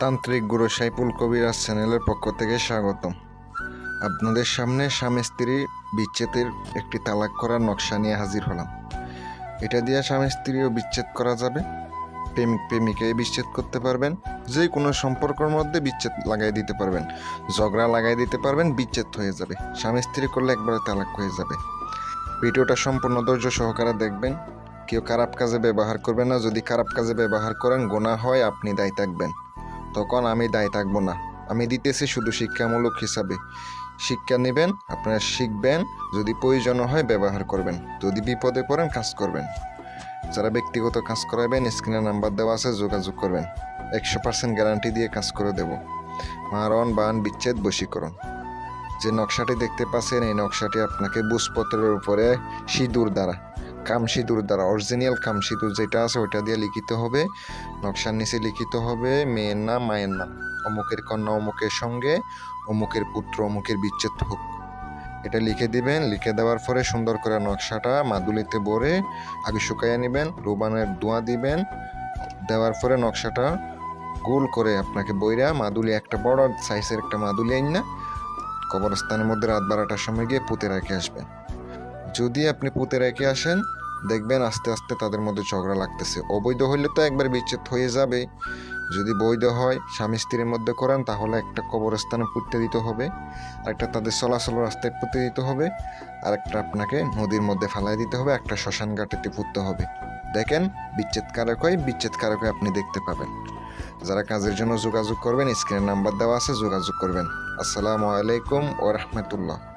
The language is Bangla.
তান্ত্রিক গুরু সাইফুল কবিরাজ চ্যানেলের পক্ষ থেকে স্বাগতম। আপনাদের সামনে স্বামী স্ত্রী বিচ্ছেদের একটি তালাক করার নকশা নিয়ে হাজির হলাম। এটা দিয়ে স্বামী স্ত্রীও বিচ্ছেদ করা যাবে, প্রেমিক প্রেমিকাই বিচ্ছেদ করতে পারবেন, যে কোনো সম্পর্কের মধ্যে বিচ্ছেদ লাগাই দিতে পারবেন, ঝগড়া লাগাই দিতে পারবেন, বিচ্ছেদ হয়ে যাবে। স্বামী স্ত্রী করলে একবারে তালাক হয়ে যাবে। ভিডিওটা সম্পূর্ণ ধৈর্য সহকারে দেখবেন। কেউ খারাপ কাজে ব্যবহার করবেন না। যদি খারাপ কাজে ব্যবহার করেন, গুনাহ হয়, আপনি দায়ী থাকবেন। তখন আমি দায়ী থাকবো না। আমি দিতেছি শুধু শিক্ষামূলক হিসাবে। শিক্ষা নেবেন, আপনারা শিখবেন, যদি প্রয়োজন হয় ব্যবহার করবেন, যদি বিপদে পড়েন কাজ করবেন। যারা ব্যক্তিগত কাজ করাবেন, স্ক্রিনে নাম্বার দেওয়া আছে, যোগাযোগ করবেন। 100% গ্যারান্টি দিয়ে কাজ করে দেব। মারণ, বান, বিচ্ছেদ, বশীকরণ। যে নকশাটি দেখতে পাচ্ছেন, এই নকশাটি আপনাকে বুঝপত্রের উপরে সিঁদুর দ্বারা, কামসিঁদুর দ্বারা, অরিজিনাল কামসিঁদুর যেটা আছে ওইটা দিয়ে লিখিত হবে। নকশার নিচে লিখিত হবে মেয়ের নাম, মায়ের নাম, অমুকের কন্যা অমুকের সঙ্গে, অমুকের পুত্র অমুকের বিচ্ছেদ হোক। এটা লিখে দিবেন। লিখে দেওয়ার পরে সুন্দর করে নকশাটা মাদুলিতে ভরে আগে শুকাইয়া নেবেন, রোবানের ধোঁয়া দিবেন। দেওয়ার পরে নকশাটা গোল করে আপনাকে বইরা মাদুলি, একটা বড় সাইজের একটা মাদুলি আইন না, কবরস্থানের মধ্যে রাত 12টার সময় গিয়ে পুঁতে রেখে আসবেন। যদি আপনি পুঁতে রেখে আসেন, দেখবেন আস্তে আস্তে তাদের মধ্যে ঝগড়া লাগতেছে। অবৈধ হইলে তো একবার বিচ্ছেদ হয়ে যাবে। যদি বৈধ হয়, স্বামী স্ত্রীর মধ্যে করেন, তাহলে একটা কবরস্থানে পুঁতে দিতে হবে, একটা তাদের চলাচল রাস্তায় পুঁতে দিতে হবে, আর একটা আপনাকে নদীর মধ্যে ফেলাই দিতে হবে, একটা শ্মশান ঘাটেতে পুঁততে হবে। দেখেন বিচ্ছেদ কারক হয়, বিচ্ছেদ কারক হয় আপনি দেখতে পাবেন। যারা কাজের জন্য যোগাযোগ করবেন, স্ক্রিনে নাম্বার দেওয়া আছে, যোগাযোগ করবেন। আসসালামু আলাইকুম ওয়া রাহমাতুল্লাহ।